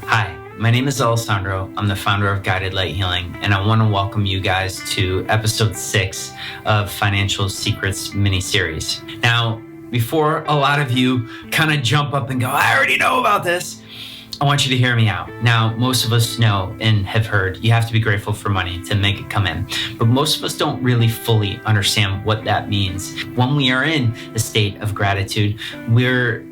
Hi, my name is Alessandro. I'm the founder of Guided Light Healing, and I want to welcome you guys to episode 6 of Financial Secrets mini-series. Now, before a lot of you kind of jump up and go, I already know about this, I want you to hear me out. Now, most of us know and have heard you have to be grateful for money to make it come in, but most of us don't really fully understand what that means. When we are in a state of gratitude, we're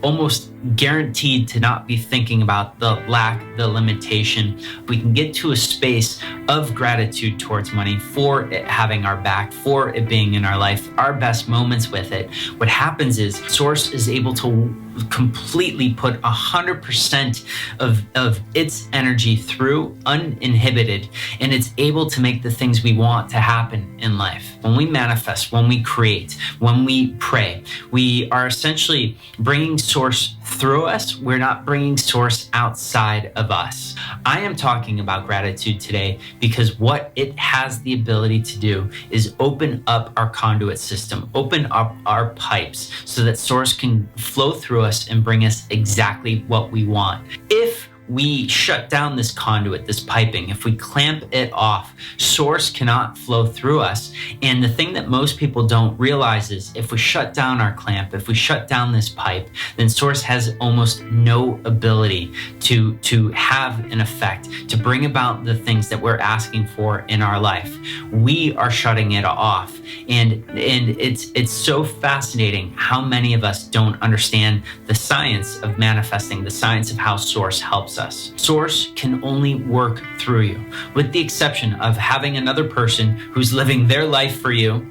almost guaranteed to not be thinking about the lack, the limitation. We can get to a space of gratitude towards money, for it having our back, for it being in our life, our best moments with it. What happens is Source is able to completely put 100% of its energy through uninhibited, and it's able to make the things we want to happen in life. When we manifest, when we create, when we pray, we are essentially bringing Source through us. We're not bringing Source outside of us. I am talking about gratitude today because what it has the ability to do is open up our conduit system, open up our pipes so that Source can flow through us and bring us exactly what we want. If we shut down this conduit, this piping, if we clamp it off, Source cannot flow through us. And the thing that most people don't realize is if we shut down our clamp, if we shut down this pipe, then Source has almost no ability to have an effect, to bring about the things that we're asking for in our life. We are shutting it off. And it's so fascinating how many of us don't understand the science of manifesting, the science of how Source helps us. Source can only work through you, with the exception of having another person who's living their life for you.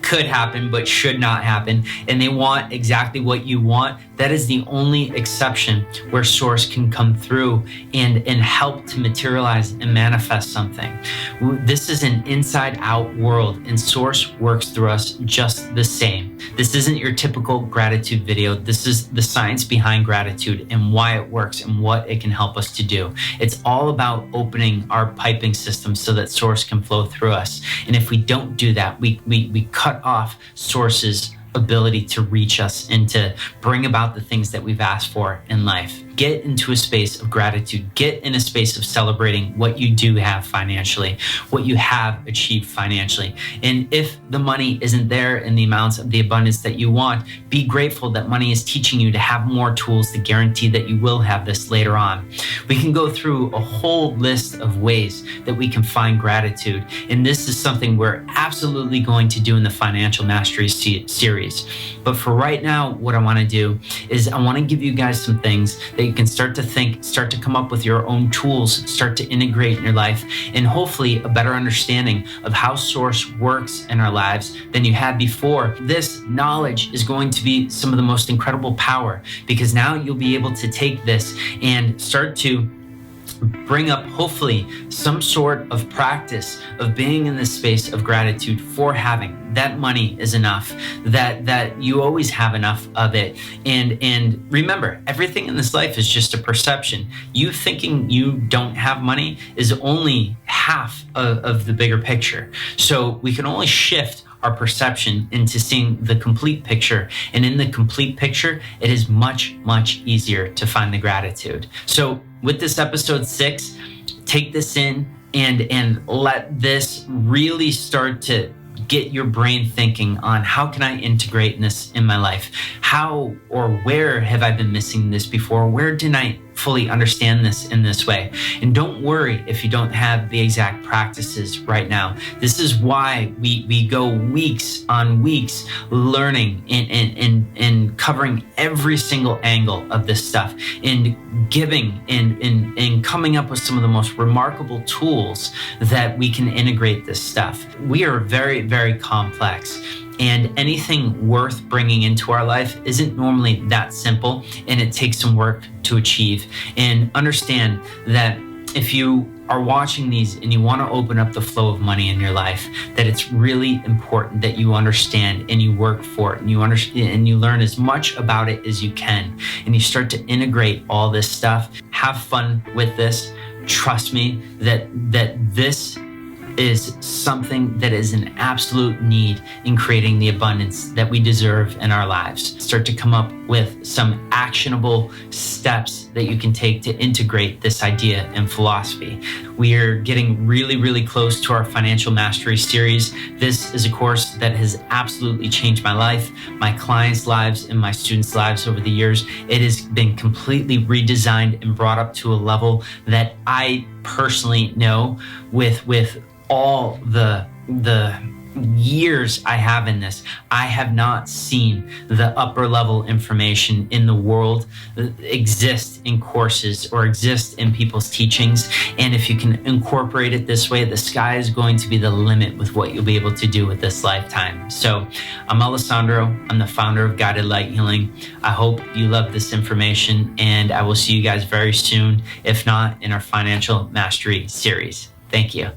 Could happen, but should not happen, and they want exactly what you want. That is the only exception where Source can come through and help to materialize and manifest something. This is an inside out world, and Source works through us just the same. This isn't your typical gratitude video. This is the science behind gratitude and why it works and what it can help us to do. It's all about opening our piping system so that Source can flow through us. And if we don't do that, we cut off Source's ability to reach us and to bring about the things that we've asked for in life. Get into a space of gratitude. Get in a space of celebrating what you do have financially, what you have achieved financially. And if the money isn't there in the amounts of the abundance that you want, be grateful that money is teaching you to have more tools to guarantee that you will have this later on. We can go through a whole list of ways that we can find gratitude. And this is something we're absolutely going to do in the Financial Mastery series. But for right now, what I want to do is I want to give you guys some things that you can start to think, start to come up with your own tools, start to integrate in your life, and hopefully a better understanding of how Source works in our lives than you had before. This knowledge is going to be some of the most incredible power, because now you'll be able to take this and start to bring up hopefully some sort of practice of being in this space of gratitude for having that money is enough, that you always have enough of it. And remember, everything in this life is just a perception. You thinking you don't have money is only half of the bigger picture. So we can only shift our perception into seeing the complete picture. And in the complete picture, it is much, much easier to find the gratitude. So with this episode 6, take this in and let this really start to get your brain thinking on how can I integrate this in my life? How or where have I been missing this before? Where didn't I fully understand this in this way? And don't worry if you don't have the exact practices right now. This is why we go weeks on weeks learning and covering every single angle of this stuff and giving and coming up with some of the most remarkable tools that we can integrate this stuff. We are very, very complex. And anything worth bringing into our life isn't normally that simple, and it takes some work to achieve. And understand that if you are watching these and you want to open up the flow of money in your life, that it's really important that you understand and you work for it and you understand and you learn as much about it as you can, and you start to integrate all this stuff. Have fun with this. Trust me that this is something that is an absolute need in creating the abundance that we deserve in our lives. Start to come up with some actionable steps that you can take to integrate this idea and philosophy. We are getting really, really close to our Financial Mastery series. This is a course that has absolutely changed my life, my clients' lives, and my students' lives over the years. It has been completely redesigned and brought up to a level that I personally know with all the years I have in this, I have not seen the upper level information in the world exist in courses or exist in people's teachings. And if you can incorporate it this way, the sky is going to be the limit with what you'll be able to do with this lifetime. So I'm Alessandro. I'm the founder of Guided Light Healing. I hope you love this information, and I will see you guys very soon, if not in our Financial Mastery series. Thank you.